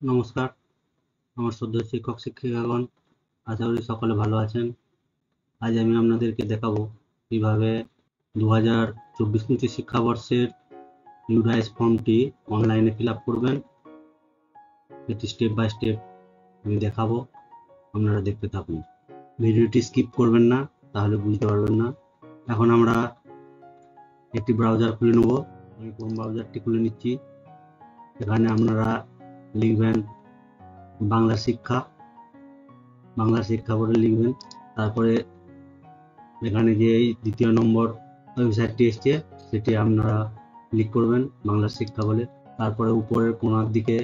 নমস্কার, আমার শ্রদ্ধেয় শিক্ষক শিক্ষিকাগণ, আশা করি সকলে ভালো আছেন। আজ আমি আপনাদেরকে দেখাবো কিভাবে 2024-25 শিক্ষাবর্ষের ইউডাইস ফর্মটি অনলাইনে ফিল আপ করবেন। এটি স্টেপ বাই স্টেপ আমি দেখাবো, আপনারা দেখতে থাকুন। ভিডিওটি স্কিপ করবেন না, তাহলে বুঝতে পারবেন না। এখন আমরা একটি ব্রাউজার খুলে নেব। আমি ক্রোম ব্রাউজারটি খুলে নিচ্ছি। এখানে আপনারা লিখবেন বাংলা শিক্ষা বলে লিখবেন। তারপরে এখানে যে দ্বিতীয় নম্বর ওয়েবসাইটটি এসছে সেটি আপনারা ক্লিক করবেন, বাংলা শিক্ষা বলে। তারপরে উপরের কোণার দিকে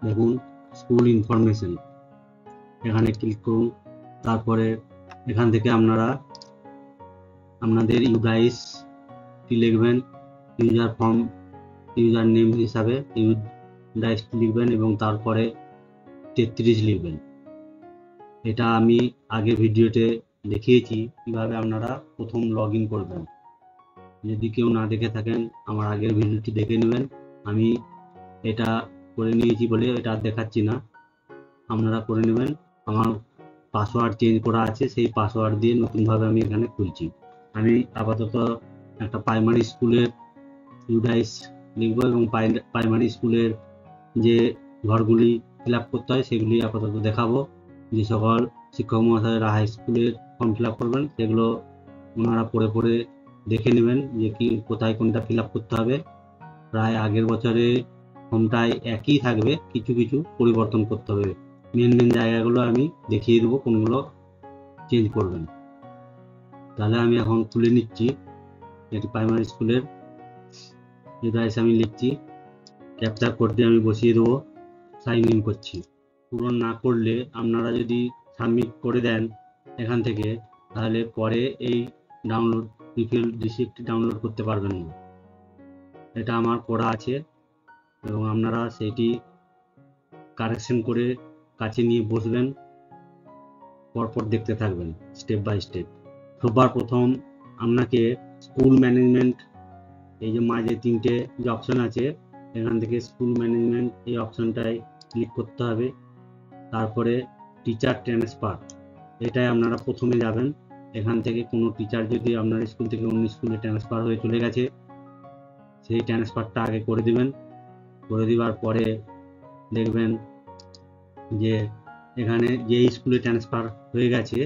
দেখুন স্কুল ইনফরমেশন, এখানে ক্লিক করুন। তারপরে এখান থেকে আপনারা আপনাদের ইউডাইসটি লিখবেন, ইউজার নেম হিসাবে ইউডাইসটি লিখবেন এবং তারপরে 33 লিখবেন। এটা আমি আগে ভিডিওতে দেখিয়েছি কিভাবে আপনারা প্রথম লগ ইন করবেন। যদি কেউ না দেখে থাকেন আমার আগের ভিডিওটি দেখে নেবেন। আমি এটা করে নিয়েছি বলে এটা দেখাচ্ছি না, আপনারা করে নেবেন। আমার পাসওয়ার্ড চেঞ্জ করা আছে, সেই পাসওয়ার্ড দিয়ে নতুনভাবে আমি এখানে খুলছি। আমি আপাতত একটা প্রাইমারি স্কুলের ইউডাইস লিখব এবং প্রাইমারি স্কুলের যে ঘরগুলি ফিল আপ করতে হয় সেগুলি আপাতত দেখাবো। যে সকল শিক্ষক মহাশয়রা হাই স্কুলের ফর্ম ফিল আপ করবেন সেগুলো ওনারা পড়ে দেখে নেবেন যে কি কোথায় কোনটা ফিল আপ করতে হবে। প্রায় আগের বছরে ফর্মটাই একই থাকবে, কিছু পরিবর্তন করতে হবে। মেন জায়গাগুলো আমি দেখিয়ে দেবো কোনগুলো চেঞ্জ করবেন। তাহলে আমি এখন খুলে নিচ্ছি এটি প্রাইমারি স্কুলের ডিভাইস। আমি লিখছি, ক্যাপচার কোডটি আমি বসিয়ে দেবো, সাইন ইন করছি। পূরণ না করলে আপনারা যদি সাবমিট করে দেন এখান থেকে, তাহলে পরে এই ডাউনলোড রিসিপ্টটি ডাউনলোড করতে পারবেন না। এটা আমার করা আছে এবং আপনারা সেটি কারেকশন করে কাছে নিয়ে বসবেন, পরপর দেখতে থাকবেন স্টেপ বাই স্টেপ। সবার প্রথম আপনাকে স্কুল ম্যানেজমেন্ট, এই যে মাঝে তিনটে যে অপশন আছে এখান থেকে স্কুল ম্যানেজমেন্ট এই অপশনটায় ক্লিক করতে হবে। তারপরে টিচার ট্রান্সফার, এটাই আপনারা প্রথমে যাবেন। এখান থেকে কোনো টিচার যদি আপনার স্কুল থেকে অন্য স্কুলে ট্রান্সফার হয়ে চলে গেছে সেই ট্রান্সফারটা আগে করে দিবেন। করে দেওয়ার পরে দেখবেন যে এখানে যে স্কুলে ট্রান্সফার হয়ে গেছে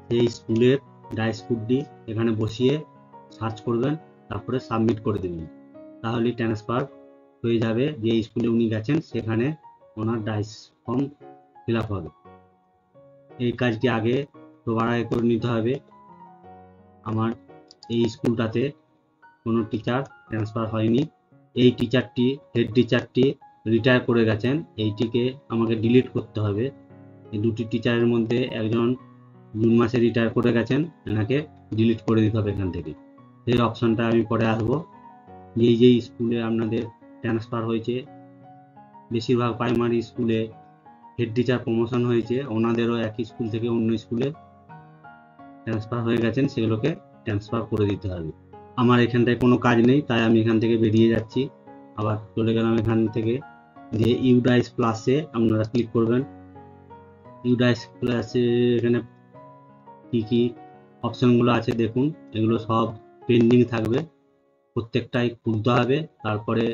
সেই স্কুলের ডাইস কোডটি এখানে বসিয়ে সার্চ করবেন, তারপরে সাবমিট করে দেবেন। তাহলেই ট্রান্সফার হয়ে যাবে, যে স্কুলে উনি গেছেন সেখানে ওনার ডাইস ফর্ম ফিল আপ হবে। এই কাজটি আগে সবার আগে করে নিতে হবে। আমার এই স্কুলটাতে কোনো টিচার ট্রান্সফার হয়নি, এই টিচারটি হেড টিচারটি রিটায়ার করে গেছেন, এইটিকে আমাকে ডিলিট করতে হবে। এই দুটি টিচারের মধ্যে একজন জুন মাসে রিটায়ার করে গেছেন, এনাকে ডিলিট করে দিতে হবে এখান থেকে। সেই অপশনটা আমি পরে আসবো। যেই স্কুলে আপনাদের ট্রান্সফার হয়েছে, বেশিরভাগ প্রাইমারি স্কুলে হেড টিচার প্রমোশন হয়েছে, ওনাদেরও একই স্কুল থেকে অন্য স্কুলে ট্রান্সফার হয়ে গেছেন, সেগুলোকে ট্রান্সফার করে দিতে হবে। আমার এখানটায় কোনো কাজ নেই, তাই আমি এখান থেকে বেরিয়ে যাচ্ছি। আবার চলে গেলাম এখান থেকে, যে ইউডাইস প্লাসে আপনারা ক্লিক করবেন। ইউডাইস প্লাসে এখানে কি অপশনগুলো আছে দেখুন, এগুলো সব পেন্ডিং থাকবে, প্রত্যেকটাই খুলতে হবে, তারপরে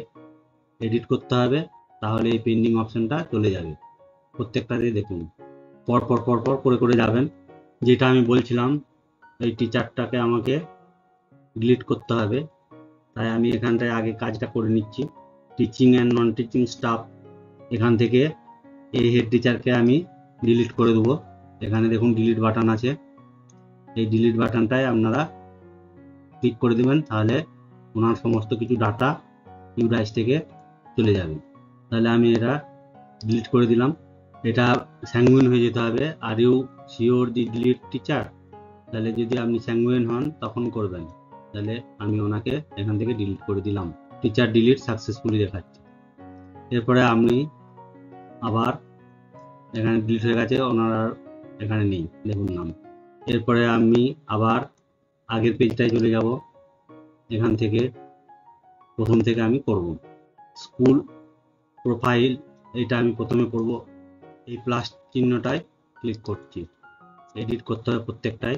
এডিট করতে হবে, তাহলে এই পেন্ডিং অপশনটা চলে যাবে। প্রত্যেকটাতে দেখুন পরপর করে যাবেন। যেটা আমি বলছিলাম এই টিচারটাকে আমাকে ডিলিট করতে হবে, তাই আমি এখানটায় আগে কাজটা করে নিচ্ছি। Teaching and non teaching staff, এখান থেকে এই হেড টিচারকে আমি ডিলিট করে দেবো। এখানে দেখুন ডিলিট বাটন আছে, এই ডিলিট বাটনটায় আপনারা ক্লিক করে দেবেন, তাহলে ওনার সমস্ত কিছু ডাটা ইউডাইস থেকে চলে যাবে। তাহলে আমি এটা ডিলিট করে দিলাম। এটা স্যাঙ্গুইন হয়ে যেতে হবে, are you sure the delete teacher, তাহলে যদি আপনি স্যাঙ্গুইন হন তখন করবেন। তাহলে আমি ওনাকে এখান থেকে ডিলিট করে দিলাম, টিচার ডিলিট সাকসেসফুলি দেখাচ্ছে। এরপরে আমি আবার এখানে ডিলিট হয়ে গেছে, ওনারা এখানে নেই, দেখুন নাম। এরপরে আমি আবার আগের পেজটায় চলে যাব, এখান থেকে প্রথম থেকে আমি করব। স্কুল প্রোফাইল এটা আমি প্রথমে করব, এই প্লাস চিহ্নটায় ক্লিক করছি, এডিট করতে হবে প্রত্যেকটাই।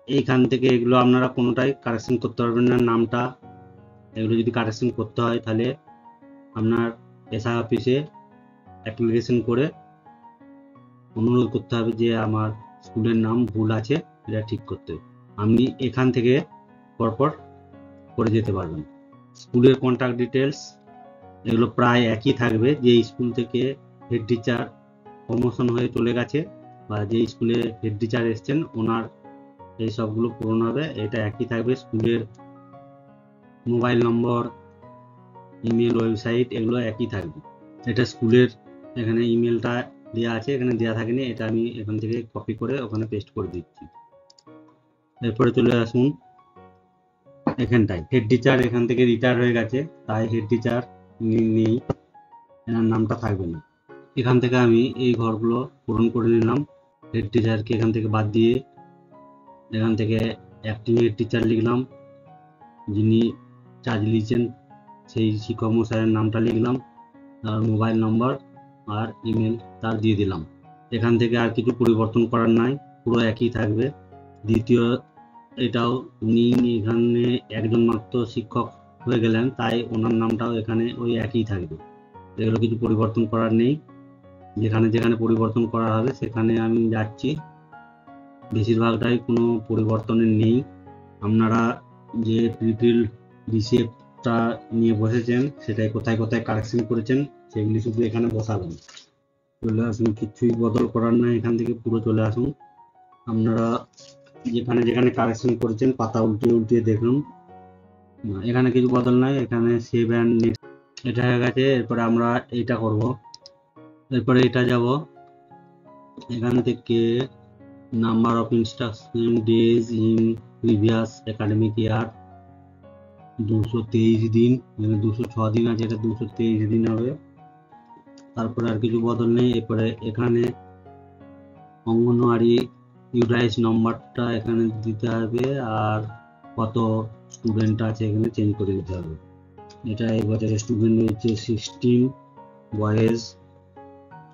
এইখান থেকে এগুলো আপনারা কোনোটাই কারেকশন করতে পারবেন না, নামটা এগুলো যদি কারেকশন করতে হয় তাহলে আপনার এসআই অফিসে অ্যাপ্লিকেশন করে অনুরোধ করতে হবে যে আমার স্কুলের নাম ভুল আছে, এটা ঠিক করতে। আপনি এখান থেকে পরপর করে যেতে পারবেন। স্কুলের কন্ট্যাক্ট ডিটেলস এগুলো প্রায় একই থাকবে, যে স্কুল থেকে হেড টিচার প্রমোশন হয়ে চলে গেছে বা যে স্কুলে হেড টিচার এসছেন ওনার এই সবগুলো পূরণ হবে, এটা একই থাকবে। স্কুলের মোবাইল নম্বর, ইমেল, ওয়েবসাইট এগুলো একই থাকবে। এটা স্কুলের এখানে ইমেলটা দেওয়া আছে, এখানে দেওয়া থাকেনি, এটা আমি এখান থেকে কপি করে ওখানে পেস্ট করে দিচ্ছি। এরপরে চলে আসুন এখানটায়, হেড টিচার এখান থেকে রিটায়ার হয়ে গেছে, তাই হেড টিচার নেই, এনার নামটা থাকবে না। এখান থেকে আমি এই ঘরগুলো পূরণ করে নিলাম। হেড টিচারকে এখান থেকে বাদ দিয়ে এখান থেকে অ্যাক্টিং হেড টিচার লিখলাম, যিনি চার্জ নিয়েছেন সেই শিক্ষক মশাইয়ের নামটা লিখলাম, তার মোবাইল নম্বর আর ইমেল তার দিয়ে দিলাম। এখান থেকে আর কিছু পরিবর্তন করার নাই, পুরো একই থাকবে। দ্বিতীয়, এটাও উনি এখানে একজন মাত্র শিক্ষক হয়ে গেলেন, তাই ওনার নামটাও এখানে ওই একই থাকবে, এগুলো কিছু পরিবর্তন করার নেই। যেখানে যেখানে পরিবর্তন করা হবে সেখানে আমি যাচ্ছি, বেশিরভাগটাই কোনো পরিবর্তনের নেই। আপনারা যে প্রিফিল রিসিপ্টটা নিয়ে বসেছেন সেটাই কোথায় কোথায় কারেকশন করেছেন সেগুলি শুধু এখানে বসাবেন। চলে আসুন, কিছুই বদল করার নাই, এখান থেকে পুরো চলে আসুন। আপনারা যেখানে যেখানে কারেকশন করেছেন পাতা উল্টিয়ে উল্টিয়ে দেখুন, এখানে কিছু বদল নাই। এখানে সেভ অ্যান্ড নেক্সট এটা হয়ে গেছে। এরপরে আমরা এইটা করব, এরপরে এটা যাব, এখান থেকে number of instruction days in previous academic ইয়ার 223 দিন, 206 দিন আছে, এটা 223 দিন হবে। তারপরে আর কিছু বদল নেই। এরপরে এখানে অঙ্গনওয়াড়ি ইউআইএস নম্বরটা এখানে দিতে হবে, আর কত স্টুডেন্ট আছে এখানে চেঞ্জ করে দিতে হবে। এটা এই বছরে স্টুডেন্ট হয়েছে 16 বয়েজ,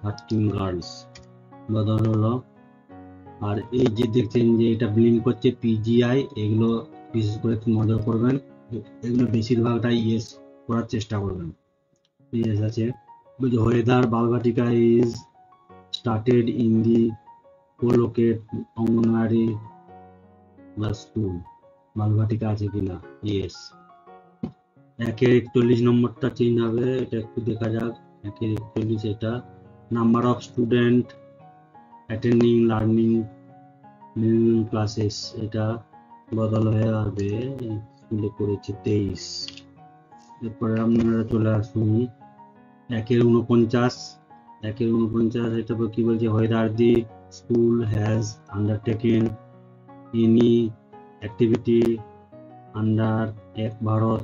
13 গার্লস, বদল হলো। আর এই যে দেখছেন যে এটা ব্লিঙ্ক করছে পিজিআই, এগুলো বিশেষ করে নজর করবেন, এগুলো বেশিরভাগটা ইয়েস করার চেষ্টা করবেন। ইয়েস আছে। Whether Balvatika is started in the colocate anganwadi বা স্কুল, বালভাটিকা আছে কিনা, ইয়েস। 1-41 নম্বরটা চেঞ্জ হবে, এটা একটু দেখা যাক। 1-41 এটা number of student attending learning classes, এটা বদল হয়ে হবে, স্কুলে করেছে 23। এরপরে আপনারা চলে আসুন 1-49, এটা কি বলছে, whether the school has undertaken any activity under এক ভারত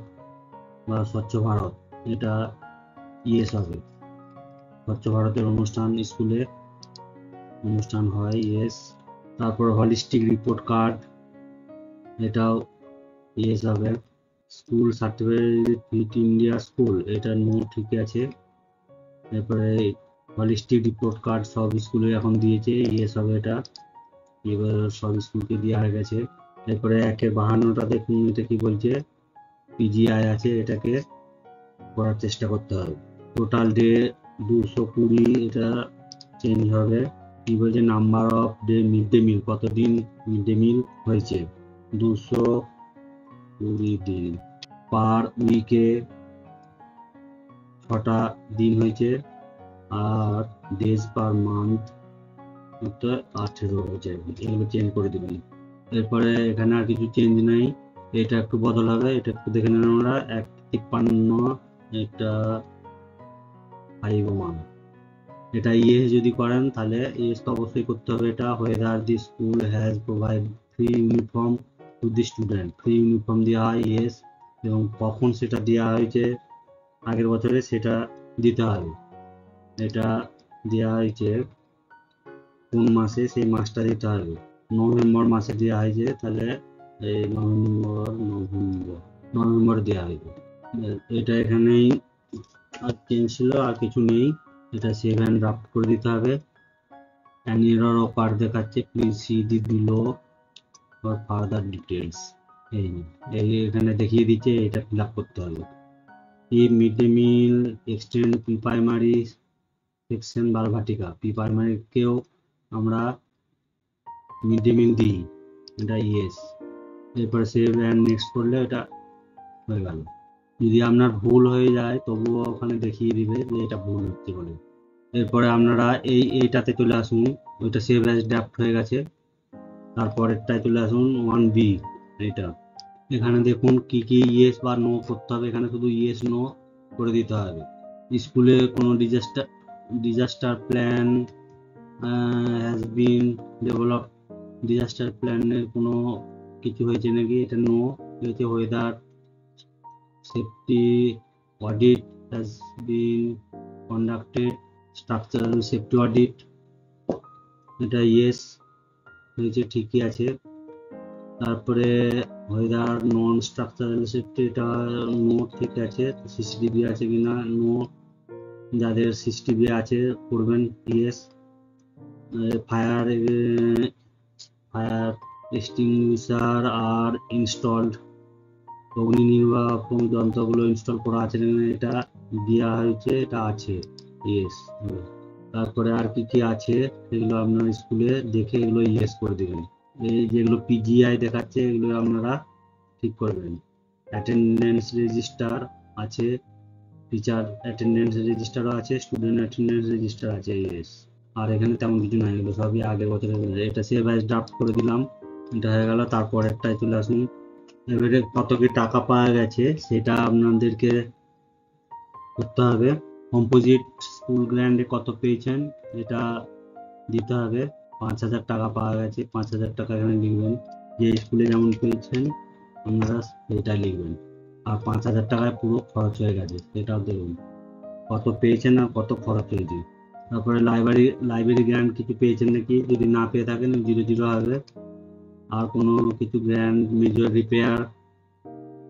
বা স্বচ্ছ ভারত, এটা ইয়েস হবে। স্বচ্ছ ভারতের অনুষ্ঠান স্কুলে অনুষ্ঠান হয়, ইয়েস। তারপর হলিস্টিক রিপোর্ট কার্ড, এটাও ইয়েস হবে। School certificate fit India school, এটা নো, ঠিক আছে। এরপরে হলিস্টিক রিপোর্ট কার্ড সব স্কুলে এখন দিয়েছে, ইয়েস হবে এটা, এবার সব স্কুলকে দেওয়া হয়ে গেছে। এরপরে 1-52টা দেখুন, এটা কি বলছে, পিজিআই আছে, এটাকে করার চেষ্টা করতে হবে। টোটাল ডে 220, এটা চেঞ্জ হবে। কি বলছে, number off day mid day মিল, কতদিন মিড ডে মিল হয়েছে, 220 দিন। পার উইকে 6টা দিন হয়েছে, আর ডেজ পার মান্থ 18 হয়েছে, এগুলো চেঞ্জ করে দেবেন। এরপরে এখানে আর কিছু চেঞ্জ নাই, এটা একটু বদল হবে, এটা একটু দেখে নেন আমরা। 1-53, এটা 5-1, এটা ইয়েস যদি করেন তাহলে ইয়েস তো অবশ্যই করতে হবে। এটা whether the school has provide free uniform to the student, free uniform দেওয়া হয়, ইয়েস। এবং কখন সেটা দেওয়া হয়েছে আগের বছরে সেটা দিতে হবে, এটা দেওয়া হয়েছে কোন মাসে সেই মাসটা দিতে হবে। নভেম্বর মাসে দেওয়া হয়েছে, তাহলে এই নভেম্বর দেওয়া হয়েছে। এটা এখানেই আর চেঞ্জ ছিল, আর কিছু নেই। এটা সেভ অ্যান্ড ড্রাফট করে দিতে হবে। অ্যান এরর অকার দেখাচ্ছে, please see the below for further details. এই এখানে দেখিয়ে দিচ্ছে, এটা ফিল আপ করতে হবে। এই mid day meal extend pre primary section Balvatika, pre প্রাইমারিকেও আমরা মিড ডে মিল দিই, এটা ইয়েস। এরপরে সেভ অ্যান্ড নেক্সট করলে এটা হয়ে গেল। যদি আপনার ভুল হয়ে যায় তবুও ওখানে দেখিয়ে দিবে যে এটা ভুল হচ্ছে বলে। এরপরে আপনারা এইটাতে চলে আসুন, ওইটা সেভ অ্যাজ ড্রাফট হয়ে গেছে। তারপরেরটায় চলে আসুন 1B, এটা এখানে দেখুন কি কি ইয়েস বা নো করতে হবে। এখানে শুধু ইয়েস নো করে দিতে হবে। স্কুলে কোনো disaster plan has been develop, disaster প্ল্যানের কোনো কিছু হয়েছে নাকি, এটা নো হয়েছে। Weather safety audit has been conducted, structural safety audit, এটা ইয়েস হয়েছে, ঠিকই আছে। তারপরে ওয়েদার নন স্ট্রাকচারাল সেফটি, এটা নো, ঠিক আছে। সিসিটিভি আছে কিনা, নো, যাদের সিসিটিভি আছে করবেন, ইয়েস। ফায়ার এক্সটিংগুইশার আর ইনস্টলড, অগ্নি নির্বাপক যন্ত্রগুলো ইনস্টল করা আছে কিনা, এটা দেওয়া হয়েছে, এটা আছে, ইয়েস। তারপরে আর কি কি আছে সেগুলো আপনার স্কুলে দেখে এগুলো ইয়েস করে দেবেন। এই যেগুলো পিজিআই দেখাচ্ছে এগুলো আপনারা ঠিক করবেন। অ্যাটেন্ডেন্স রেজিস্টার আছে, টিচার অ্যাটেন্ডেন্স রেজিস্টারও আছে, স্টুডেন্ট অ্যাটেন্ডেন্স রেজিস্টার আছে, ইয়েস। আর এখানে তেমন কিছু নাই, এগুলো সবই আগের বছরের। এটা সেভ অ্যাজ ড্রাফট করে দিলাম, এটা হয়ে গেল। তারপরেরটায় চলে আসুন। এবারে কত কি টাকা পাওয়া গেছে সেটা আপনাদেরকে করতে হবে। কম্পোজিট স্কুল গ্র্যান্ডে কত পেয়েছেন এটা দিতে হবে। 5,000 টাকা পাওয়া গেছে, 5,000 টাকা এখানে লিখবেন। যে স্কুলে যেমন পেয়েছেন আপনারা সেটা লিখবেন। আর 5,000 টাকায় পুরো খরচ হয়ে গেছে সেটাও দেখুন, কত পেয়েছেন আর কত খরচ হয়েছে। তারপরে লাইব্রেরি গ্র্যান্ড কিছু পেয়েছেন নাকি, যদি না পেয়ে থাকেন 0 হবে। আর কোনো কিছু গ্র্যান্ড মেজর রিপেয়ার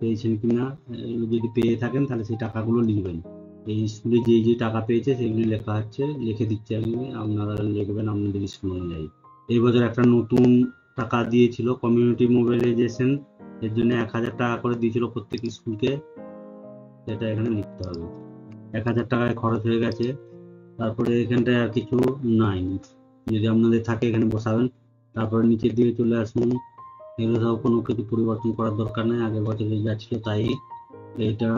পেয়েছেন কিনা, যদি পেয়ে থাকেন তাহলে সেই টাকাগুলো লিখবেন। এই স্কুলে যে টাকা পেয়েছে সেগুলি লেখা হচ্ছে, লিখে দিচ্ছে আমি, আপনারা লিখবেন আপনাদের স্কুল অনুযায়ী। এই বছর একটা নতুন টাকা দিয়েছিল কমিউনিটি মোবিলাইজেশন, এর জন্য 1,000 টাকা করে দিয়েছিল প্রত্যেক স্কুলকে, সেটা এখানে লিখতে হবে। 1,000 টাকায় খরচ হয়ে গেছে। তারপরে এখানটায় আর কিছু নাই, যদি আপনাদের থাকে এখানে বসাবেন। তারপরে নিচের দিকে চলে আসুন। এগুলো সব কোনো কিছু পরিবর্তন করার দরকার নেই, আগের বছরে যা ছিল তাই। এটা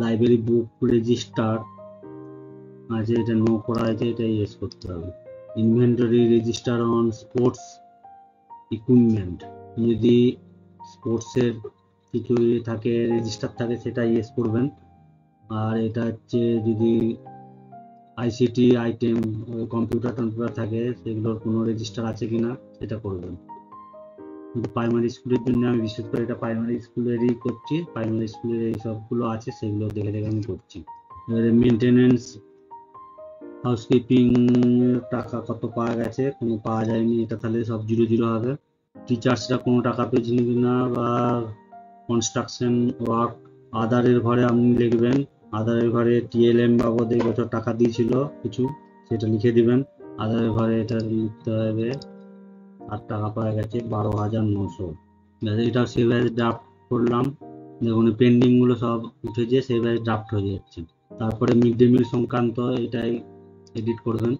লাইব্রেরি বুক রেজিস্টার আছে, এটা নো করা আছে, এটা ইয়েস করতে হবে। Inventory register on sports equipment, যদি স্পোর্টসের কিছু থাকে রেজিস্টার থাকে সেটা ইয়েস করবেন। আর এটা হচ্ছে যদি আইসিটি আইটেম কম্পিউটার থাকে সেগুলোর কোনো রেজিস্টার আছে কিনা সেটা করবেন। কিন্তু প্রাইমারি স্কুলের জন্য আমি বিশেষ করে এটা প্রাইমারি স্কুলেরই করছি, প্রাইমারি স্কুলের এই সবগুলো আছে সেগুলো দেখে দেখে আমি করছি। এবারে মেনটেনেন্স হাউসকিপিং টাকা কত পাওয়া গেছে, কোনো পাওয়া যায়নি, এটা তাহলে সব 0 হবে। টিচার্সরা কোনো টাকা পেয়েছেন কিনা, বা কনস্ট্রাকশন ওয়ার্ক আদারের ঘরে আপনি লিখবেন। আদারের ঘরে টিএলএম বাবদ এই বছর টাকা দিয়েছিল কিছু, সেটা লিখে দিবেন। আদারের ঘরে এটা লিখতে হবে। আর টাকা পাওয়া গেছে 12,900। এটা সেভ অ্যাজ ড্রাফট করলাম, দেখুন পেন্ডিং গুলো সব উঠেছে, সেভ অ্যাজ ড্রাফট হয়ে যাচ্ছে। তারপরে মিড ডে মিল সংক্রান্ত এটাই এডিট করবেন।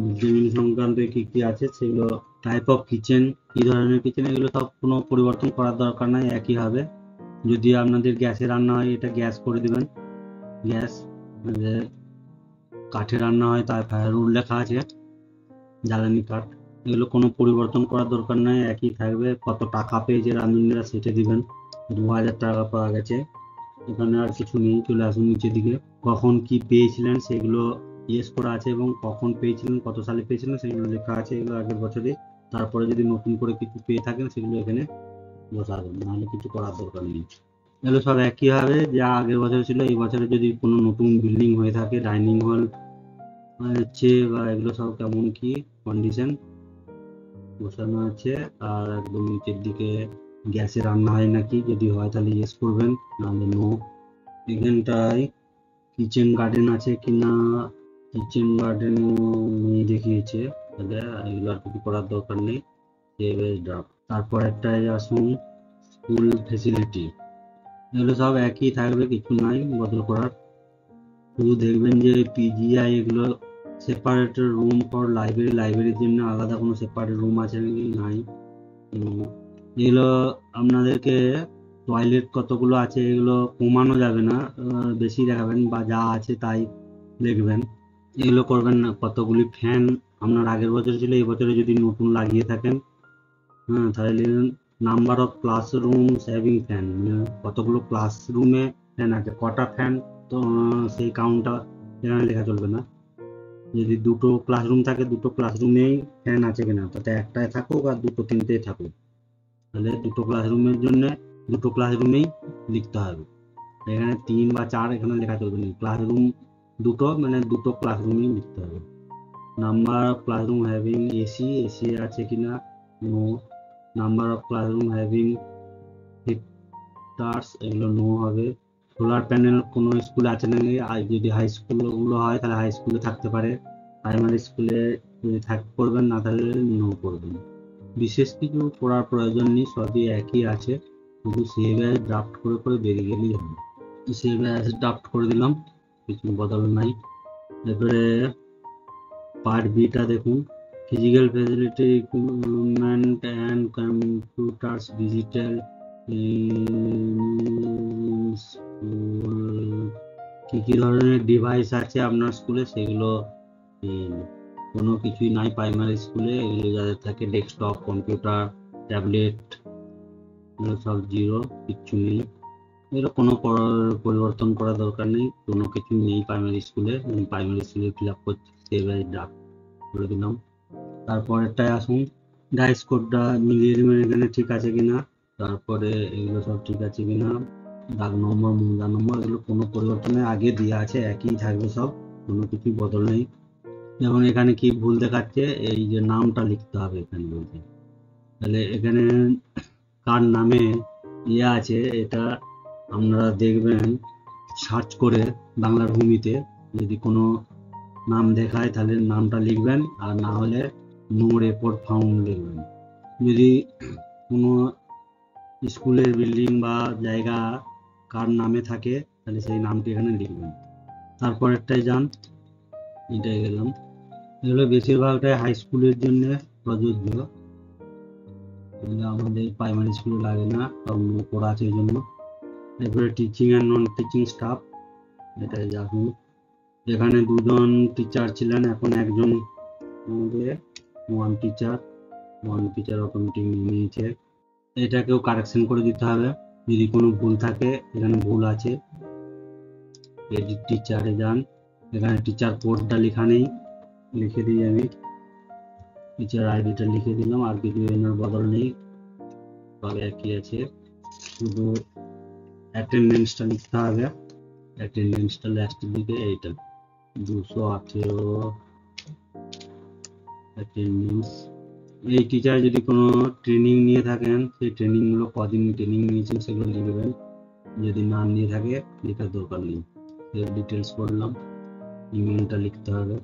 মিড ডে মিল সংক্রান্ত কি কি আছে সেগুলো, টাইপ অফ কিচেন, কি ধরনের কিচেন, এগুলো সব কোনো পরিবর্তন করার দরকার নাই, একই হবে। যদি আপনাদের গ্যাসে রান্না হয় এটা গ্যাস করে দিবেন, গ্যাস। কাঠে রান্না হয় তার ফায়ারউড লেখা আছে, জ্বালানি কাঠ, এগুলো কোনো পরিবর্তন করার দরকার নাই, একই থাকবে। কত টাকা পেয়েছে রাঁধুনিরা সেটা দিবেন, 2,000 টাকা পাওয়া গেছে। এখানে আর কিছু নেই, চলে আসুন নিচের দিকে। কখন কি পেয়েছিলেন সেগুলো ইয়েস করা আছে, এবং কখন পেয়েছিলেন কত সালে পেয়েছিলেন সেগুলো লেখা আছে, এগুলো আগের বছরে। তারপরে যদি নতুন করে কিছু পেয়ে থাকেন সেগুলো এখানে বসাবেন, নাহলে কিছু করার দরকার নেই। এগুলো সব একই হবে যা আগের বছরে ছিল। এই বছরে যদি কোনো নতুন বিল্ডিং হয়ে থাকে, ডাইনিং হল হচ্ছে, বা এগুলো সব কেমন কি কন্ডিশন বসানো আছে। আর একদম নিচের দিকে গ্যাসে রান্না হয় নাকি, যদি হয় তাহলে ইয়েস করবেন, নাহলে নো। এখানটায় কিচেন গার্ডেন আছে কিনা কিচেন গার্ডেন নিয়ে দেখিয়েছে, তাহলে এগুলো আর কিছু করার দরকার নেই। Save age draft. তারপর একটা আসুন স্কুল ফেসিলিটি, এগুলো সব একই থাকবে, কিছু নাই বদল করার। শুধু দেখবেন যে পিজিআই এগুলো সেপারেট রুম ফর লাইব্রেরি, লাইব্রেরির জন্য আলাদা কোনো সেপারেট রুম আছে নাকি, নাই। এগুলো আপনাদেরকে টয়লেট কতগুলো আছে এগুলো কমানো যাবে না, বেশি দেখাবেন বা যা আছে তাই দেখবেন, এগুলো করবেন না। কতগুলি ফ্যান আপনার আগের বছর ছিল, এই বছরে যদি নতুন লাগিয়ে থাকেন, তাহলে number of classroom having fan, কতগুলো ক্লাসরুমে ফ্যান আছে, কটা ফ্যান, তো সেই কাউন্টটা এখানে লেখা চলবে না। যদি দুটো ক্লাসরুম থাকে, দুটো ক্লাসরুমেই ফ্যান আছে কিনা, তাতে একটাই থাকুক আর দুটো তিনটেই থাকুক, তাহলে দুটো ক্লাসরুমের জন্য দুটো ক্লাসরুমেই লিখতে হবে। এখানে 3 বা 4 এখানে লেখা চলবে না, ক্লাসরুম দুটো মানে দুটো ক্লাসরুমেই লিখতে হবে। Number of classroom having AC, AC আছে কিনা, no. Number of classroom having heaters, এগুলো নো হবে। সোলার প্যানেল কোনো স্কুলে আছে নাকি, আর যদি হাই স্কুলগুলো হয় তাহলে হাই স্কুলে থাকতে পারে, প্রাইমারি স্কুলে যদি করবেন, না তাহলে নো করবেন। বিশেষ কিছু করার প্রয়োজন নেই, সবই একই আছে, শুধু সেভ অ্যাজ ড্রাফট করে করে বেরিয়ে গেলেই হবে। সেভ অ্যাজ ড্রাফট করে দিলাম, কিছু বদল নাই। এরপরে পার্ট বিটা দেখুন, physical facility equipment and computers digital school, কি কি ধরনের ডিভাইস আছে আপনার স্কুলে সেগুলো কোনো কিছুই নাই প্রাইমারি স্কুলে। এগুলো যাদের থাকে ডেস্কটপ কম্পিউটার ট্যাবলেট, এগুলো সব জিরো, কিচ্ছু নেই। এগুলো কোনো পরিবর্তন করার দরকার নেই, কোনো কিছু নেই প্রাইমারি স্কুলে। প্রাইমারি স্কুলে ফিল আপ করছি, সেভ অ্যাজ ড্রাফট করে দিলাম। তারপরেরটায় আসুন, ডাইস কোডটা মিলিয়ে নেবেন এখানে ঠিক আছে কিনা, তারপরে এগুলো সব ঠিক আছে কিনা, দাগ নম্বর মুদ্রা নম্বর এগুলো কোনো পরিবর্তনের আগে দেওয়া আছে, একই থাকবে সব, কোনো কিছু বদল নেই। যেমন এখানে কি ভুল দেখাচ্ছে, এই যে নামটা লিখতে হবে এখানে বলছে, তাহলে এখানে কার নামে ইয়ে আছে এটা আপনারা দেখবেন সার্চ করে বাংলার ভূমিতে, যদি কোনো নাম দেখায় তাহলে নামটা লিখবেন, আর না হলে নো রেপোর্ট ফাউন্ড লিখবেন। যদি কোনো স্কুলের বিল্ডিং বা জায়গা কার নামে থাকে তাহলে সেই নামটি এখানে লিখবেন। তারপরেরটাই যান, এটাই গেলাম। এগুলো বেশিরভাগটাই হাই স্কুলের জন্য প্রযোজ্য, আমাদের প্রাইমারি স্কুলে লাগে না, কারণ করা আছে এই জন্য। এরপরে teaching and non teaching staff, এটাই দেখুন, এখানে দুজন টিচার ছিলেন, এখন একজন ওয়ান টিচার অটোমেটিক নিয়েছে, এটাকেও কারেকশন করে দিতে হবে যদি কোনো ভুল থাকে। এখানে ভুল আছে, এডিট টিচারে যান, এখানে টিচার কোডটা লেখা নেই, লিখে দিই আমি, টিচার আইডিটা লিখে দিলাম, আর কিছু এর বদল নেই, তবে একই আছে, শুধু অ্যাটেন্ডেন্সটা লিখতে হবে। অ্যাটেন্ডেন্সটা লাস্টের দিকে, এইটা 218 অ্যাটেন্ডেন্স। এই টিচার যদি কোনো ট্রেনিং নিয়ে থাকেন, সেই ট্রেনিংগুলো কদিন ট্রেনিং নিয়েছেন সেগুলো লিখবেন, যদি না নিয়ে থাকে লেখার দরকার নেই। এর ডিটেলস করলাম, ইমেলটা লিখতে হবে,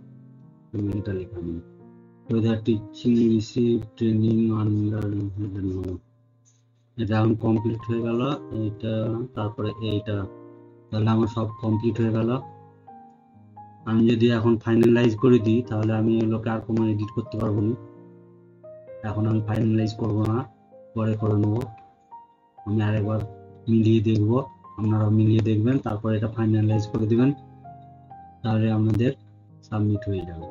ইমেলটা লেখা নেই। whether teaching receive training under এটা এখন কমপ্লিট হয়ে গেল, এটা তারপরে এইটা, তাহলে আমার সব কমপ্লিট হয়ে গেল। আমি যদি এখন ফাইনালাইজ করে দিই তাহলে আমি এগুলোকে আর কোনো এডিট করতে পারবো না, এখন আমি ফাইনালাইজ করবো না, পরে করে নেবো। আমি আরেকবার মিলিয়ে দেখবো, আপনারাও মিলিয়ে দেখবেন, তারপরে এটা ফাইনালাইজ করে দিবেন, তাহলে আমাদের সাবমিট হয়ে যাবে।